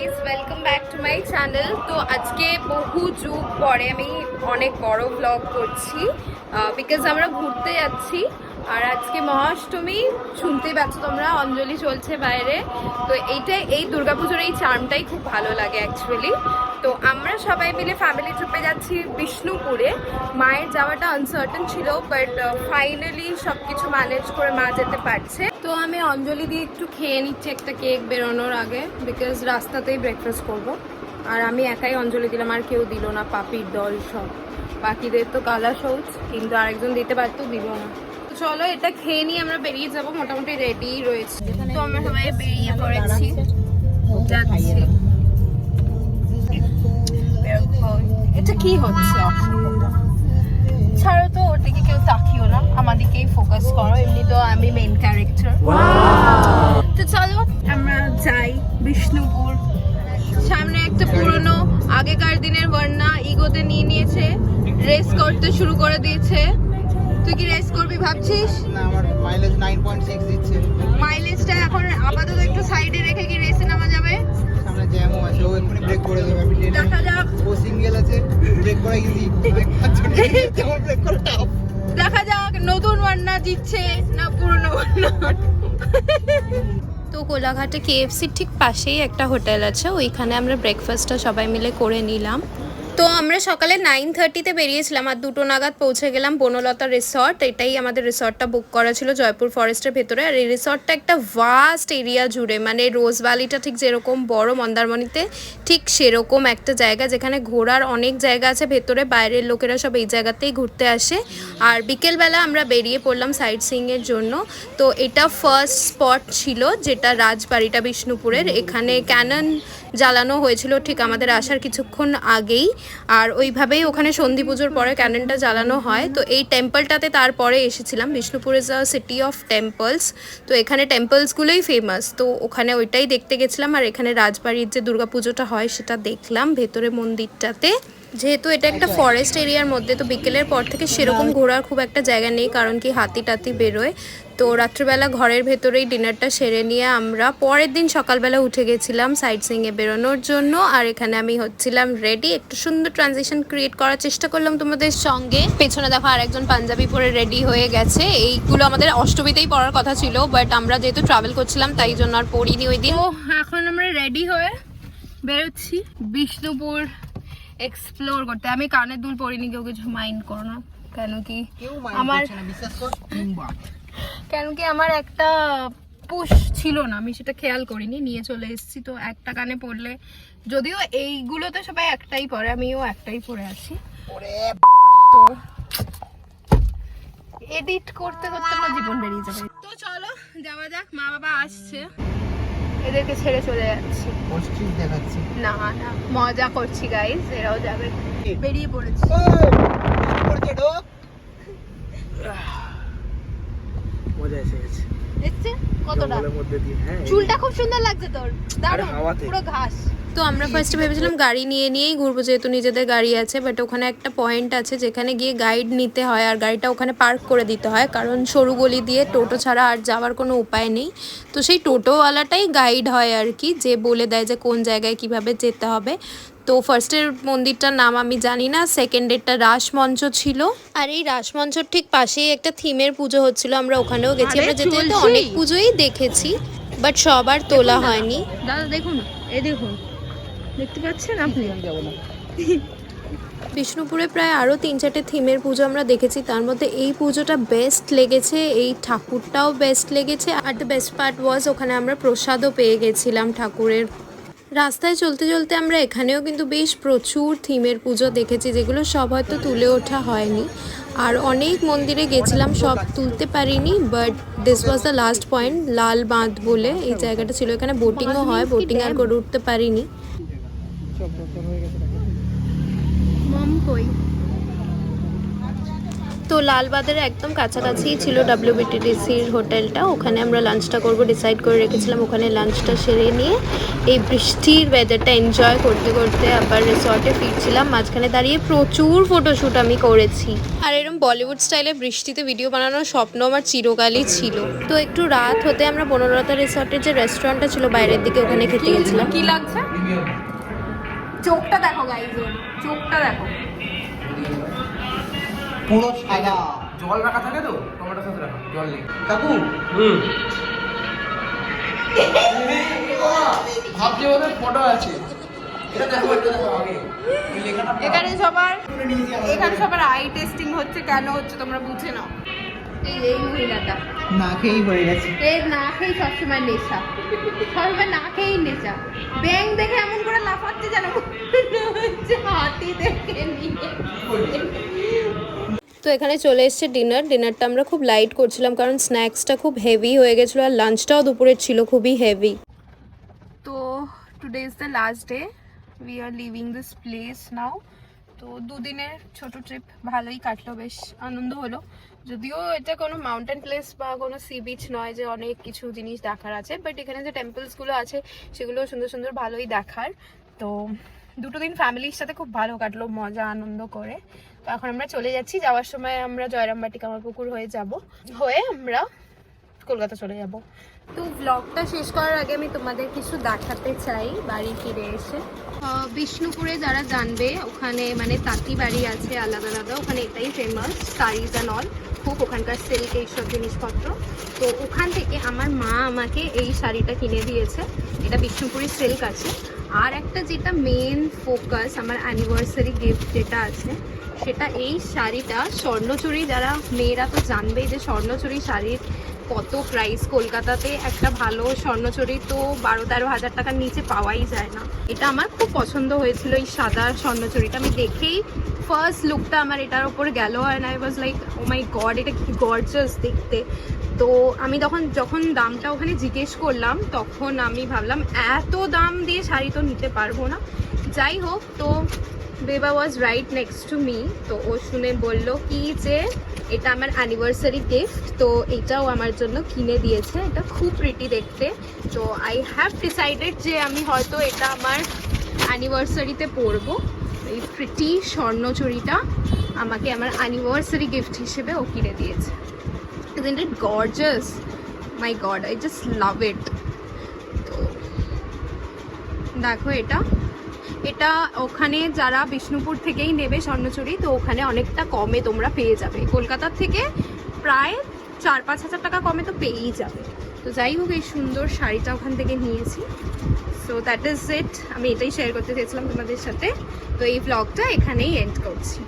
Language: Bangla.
Guys, welcome back to my channel. তো আজকে বহু যুগ পরে আমি অনেক বড় ব্লগ করছি বিকজ আমরা ঘুরতে যাচ্ছি। আর আজকে মহাষ্টমী, শুনতেই পাচ্ছ তোমরা, অঞ্জলি চলছে বাইরে। তো এই দুর্গাপুজোর এই চার্মটাই খুব ভালো লাগে অ্যাকচুয়ালি। তো আমরা সবাই মিলে ফ্যামিলি ট্রিপে যাচ্ছি বিষ্ণুপুরে। মায়ের যাওয়াটা আনসার্টেন ছিল, বাট ফাইনালি সব কিছু ম্যানেজ করে মা যেতে পারছে। তো আমি অঞ্জলি দিয়ে একটু খেয়ে নিচ্ছি একটা কেক বেরোনোর আগে, বিকজ রাস্তাতেই ব্রেকফাস্ট করব। আর আমি একাই অঞ্জলি দিলাম, আর কেউ দিল না, পাপির দল সব। বাকিদের তো কালা শৌচ, কিন্তু আরেকজন দিতে পারতো, দিল না। তো চলো এটা খেয়ে নিয়ে আমরা বেরিয়ে যাব, মোটামুটি রেডি রয়েছে। তো আমরা সবাই বেরিয়ে পড়েছি, যাচ্ছি। এটা কি হচ্ছে? ছাড়ো তো, ওর দিকে কেউ তাকিও না, আমাদেরকেই ফোকাস করো। এমনি তো আমি মেইন ক্যারেক্টার। তো চলো আমরা যাই বিষ্ণুপুর। সামনে একটা পুরনো আগেকার দিনের বন্যা ইগোতে নিয়ে নিয়েছে, রেস করতে শুরু করে দিয়েছে। তুই কি রেস করবি ভাবছিস? না, আমার মাইলেজ 9.6 দিচ্ছে। মাইলেজটা এখন আপাতত একটু সাইডে রেখে কি রেসে নামা যাবে? সামনে জ্যামও আছে, ও এক্ষুনি ব্রেক করে দেবে। আমি ট্রেনে, দেখা যাক। ও সিঙ্গেল আছে, ব্রেক করা ইজি। আমার ব্রেক করা টাফ। দেখা যাক নতুন বন্যা জিতছে না পুরনো বন্যা। তো কোলাঘাটে কেএফসির ঠিক পাশেই একটা হোটেল আছে, ওইখানে আমরা ব্রেকফাস্টটা সবাই মিলে করে নিলাম। তো আমরা সকালে 9:30-তে বেরিয়েছিলাম, আর 2টো নাগাদ পৌঁছে গেলাম বনলতা রিসর্ট। এটাই আমাদের রিসর্টটা বুক করা ছিল জয়পুর ফরেস্টের ভেতরে। আর এই রিসর্টটা একটা ভাস্ট এরিয়া জুড়ে, মানে রোজ ভ্যালিটা ঠিক যেরকম বড় মন্দারমণিতে, ঠিক সেরকম একটা জায়গা যেখানে ঘোরার অনেক জায়গা আছে ভেতরে। বাইরের লোকেরা সব এই জায়গাতেই ঘুরতে আসে। আর বিকেলবেলা আমরা বেরিয়ে পড়লাম সাইট সিইংয়ের জন্য। তো এটা ফার্স্ট স্পট ছিল, যেটা রাজবাড়িটা বিষ্ণুপুরের। এখানে ক্যানন জ্বালানো হয়েছিল ঠিক আমাদের আসার কিছুক্ষণ আগেই। আর ওইভাবেই ওখানে সন্ধি পুজোর পরে ক্যান্ডেলটা জ্বালানো হয়। তো এই টেম্পলটাতে তারপরে এসেছিলাম। Bishnupur is a city of temples, তো এখানে টেম্পলসগুলোই ফেমাস। তো ওখানে ওইটাই দেখতে গেছিলাম। আর এখানে রাজবাড়ির যে দুর্গাপুজোটা হয় সেটা দেখলাম ভেতরে মন্দিরটাতে। যেহেতু এটা একটা ফরেস্ট এরিয়ার মধ্যে, তো বিকেলের পর থেকে সেরকম ঘোরার খুব একটা জায়গা নেই, কারণ কি হাতি টাতি বেরোয়। তো রাত্রিবেলা ঘরের ভেতরেই ডিনারটা সেরে নিয়ে আমরা পরের দিন সকালবেলা উঠে গেছিলাম সাইট সিইংয়ে বেরোনোর জন্য। আর এখানে আমি হচ্ছিলাম রেডি, একটু সুন্দর ট্রানজিশন ক্রিয়েট করার চেষ্টা করলাম তোমাদের সঙ্গে। পেছনে দেখো আরেকজন পাঞ্জাবি পরে রেডি হয়ে গেছে। এইগুলো আমাদের অষ্টমীতেই পরার কথা ছিল, বাট আমরা যেহেতু ট্রাভেল করছিলাম তাই জন্য আর পরিনি ওই দিন। এখন আমরা রেডি হয়ে বেরোচ্ছি বিষ্ণুপুর এক্সপ্লোর করতে। আমি কানের দুল পরিনি, কেউ কিছু মাইন্ড করো না, কেন কি আমার একটা পুশ ছিল না, আমি সেটা খেয়াল করিনি, নিয়ে চলে এসেছি। তো একটা কানে পড়লে, যদিও এইগুলোতে সবাই একটাই পরে, আমিও একটাই পরে আছি। তো এডিট করতে করতে আমার জীবন বেরিয়ে যাবে। তো চলো যাওয়া যাক, মা বাবা আসছে, এদেরকে ছেড়ে চলে যাচ্ছি। দেখাচ্ছি না না, মজা করছি গাইস, এরাও যাবে। বেরিয়ে পড়েছি। মজা এসে গেছে। দেখছে কতটা মধ্যে দিয়ে, হ্যাঁ চুলটা খুব সুন্দর লাগছে তোর, দারুণ, পুরো ঘাস। তো আমরা ফার্স্টে ভেবেছিলাম গাড়ি নিয়েই ঘুরবো, যেহেতু নিজেদের গাড়ি আছে। বাট ওখানে একটা পয়েন্ট আছে যেখানে গিয়ে গাইড নিতে হয়, আর গাড়িটা ওখানে পার্ক করে দিতে হয়, কারণ সরু গলি দিয়ে টোটো ছাড়া আর যাওয়ার কোনো উপায় নেই। তো সেই টোটোওয়ালাটাই গাইড হয় আর কি, যে বলে দেয় যে কোন জায়গায় কিভাবে যেতে হবে। তো ফার্স্টের মন্দিরটার নাম আমি জানি না, সেকেন্ডেরটা রাসমঞ্চ ছিল। আর এই রাসমঞ্চর ঠিক পাশেই একটা থিমের পুজো হচ্ছিল, আমরা ওখানেও গেছি। আমরা যেতে যেতে অনেক পুজোই দেখেছি, বাট সবার তোলা হয়নি। দাদা দেখুন, এই দেখুন, দেখতে পাচ্ছেন আপনি? বিষ্ণুপুরে প্রায় আরও 3-4টে থিমের পুজো আমরা দেখেছি, তার মধ্যে এই পুজোটা বেস্ট লেগেছে, এই ঠাকুরটাও বেস্ট লেগেছে। আর দ্য বেস্ট পার্ট ওয়াজ ওখানে আমরা প্রসাদও পেয়ে গেছিলাম ঠাকুরের। রাস্তায় চলতে চলতে আমরা এখানেও কিন্তু বেশ প্রচুর থিমের পুজো দেখেছি, যেগুলো সব হয়তো তুলে ওঠা হয়নি। আর অনেক মন্দিরে গেছিলাম, সব তুলতে পারিনি, but this was the last point. Lal Bandh বলে এই জায়গাটা ছিল, এখানে বোটিংও হয়, বোটিং আর করে উঠতে পারিনি। মম কই তো লালবাজারের একদম কাছাকাছিই ছিল WBTDCর হোটেলটা, ওখানে আমরা লাঞ্চটা করব ডিসাইড করে রেখেছিলাম। ওখানে লাঞ্চটা সেরে নিয়ে এই বৃষ্টির ওয়েদারটা এনজয় করতে করতে আবার রিসর্টে ফিরছিলাম। মাঝখানে দাঁড়িয়ে প্রচুর ফটোশ্যুট আমি করেছি। আর এরকম বলিউড স্টাইলে বৃষ্টিতে ভিডিও বানানোর স্বপ্ন আমার চিরকালই ছিল। তো একটু রাত হতে আমরা বনলতা রিসর্টের যে রেস্টুরেন্টটা ছিল বাইরের দিকে, ওখানে খেতে গেছিলাম। কি লাগছে? চোখটা দেখো গাইজ, চোখটা দেখো। পুরো সাদা। জল রাখা থাকে তো, টমেটো সস রাখা, জল নেই। কাকু ভাবছি ওদের ফটো আছে। এটা দেখো, এটা দেখো আগে। ওই লেখাটা এখানে সবার আই টেস্টিং হচ্ছে। কেন হচ্ছে তোমরা বুঝে নাও। এই মহিলাটা না খেয়েই হয়ে গেছে। এর না খেয়ে সবসময় নেশা, সবসময় না খেয়েই নেশা। ব্যাং দেখে এমন করে লাফাচ্ছে যেন হাতি দেখে নিয়ে। তো এখানে চলে এসছে ডিনারটা আমরা খুব লাইট করছিলাম কারণ স্ন্যাক্সটা খুব হেভি হয়ে গেছিলো আর লাঞ্চটাও দুপুরের ছিল খুবই হেভি। তো today is the last day, we are leaving this place now. তো দুদিনের ছোট ট্রিপ ভালোই কাটলো, বেশ আনন্দ হলো। যদিও এটা কোনো মাউন্টেন প্লেস বা কোনো সি বিচ নয় যে অনেক কিছু জিনিস দেখার আছে, বাট এখানে যে টেম্পলসগুলো আছে সেগুলো সুন্দর সুন্দর, ভালোই দেখার। তো দুটো দিন ফ্যামিলির সাথে খুব ভালো কাটলো, মজা আনন্দ করে। তো এখন আমরা চলে যাচ্ছি, যাওয়ার সময় আমরা জয়রামবাটি কামারপুকুর হয়ে আমরা কলকাতা চলে যাব। তো ব্লগটা শেষ করার আগে আমি তোমাদের কিছু দেখাতে চাই বাড়ি ফিরে এসে। বিষ্ণুপুরে যারা জানবে, ওখানে মানে তাঁতি বাড়ি আছে আলাদা আলাদা, ওখানে এটাই ফেমাস, শাড়িজ অ্যান্ড অল, খুব ওখানকার সিল্ক এইসব জিনিসপত্র। তো ওখান থেকে আমার মা আমাকে এই শাড়িটা কিনে দিয়েছে, এটা বিষ্ণুপুরের সিল্ক আছে। আর একটা যেটা মেন ফোকাস আমার অ্যানিভার্সারি গিফট যেটা আছে, সেটা এই শাড়িটা স্বর্ণচুরি। যারা মেয়েরা তো জানবেই যে স্বর্ণচুরি শাড়ির কত প্রাইস। কলকাতাতে একটা ভালো স্বর্ণচুরি তো 12-13 হাজার টাকার নিচে পাওয়াই যায় না। এটা আমার খুব পছন্দ হয়েছিল, এই সাদা স্বর্ণচুরিটা। আমি দেখেই ফার্স্ট লুকটা আমার এটার ওপর গেল, and I was like oh my God, এটা কি গর্জাস দেখতে। তো আমি যখন দামটা ওখানে জিজ্ঞেস করলাম, তখন আমি ভাবলাম এত দাম দিয়ে শাড়ি তো নিতে পারবো না। যাই হোক, তো Beba was right next to me. তো ও শুনে বলল কি যে এটা আমার অ্যানিভার্সারি গিফট, তো এটাও আমার জন্য কিনে দিয়েছে। এটা খুব প্রিটি দেখতে। তো আই হ্যাভ ডিসাইডেড যে আমি হয়তো এটা আমার অ্যানিভার্সারিতে পরবো। এই প্রিটি স্বর্ণচুরিটা আমাকে আমার অ্যানিভার্সারি গিফট হিসেবে ও কিনে দিয়েছে। Isn't it gorgeous? My God, I just love it. তো দেখো, এটা ওখানে যারা বিষ্ণুপুর থেকেই নেবে স্বর্ণচুরি, তো ওখানে অনেকটা কমে তোমরা পেয়ে যাবে। কলকাতার থেকে প্রায় 4-5 হাজার টাকা কমে তো পেয়েই যাবে। তো যাই হোক, এই সুন্দর শাড়িটা ওখান থেকে নিয়েছি। সো দ্যাট ইজ ইট, আমি এটাই শেয়ার করতে চেয়েছিলাম তোমাদের সাথে। তো এই ব্লগটা এখানেই এন্ড করছি।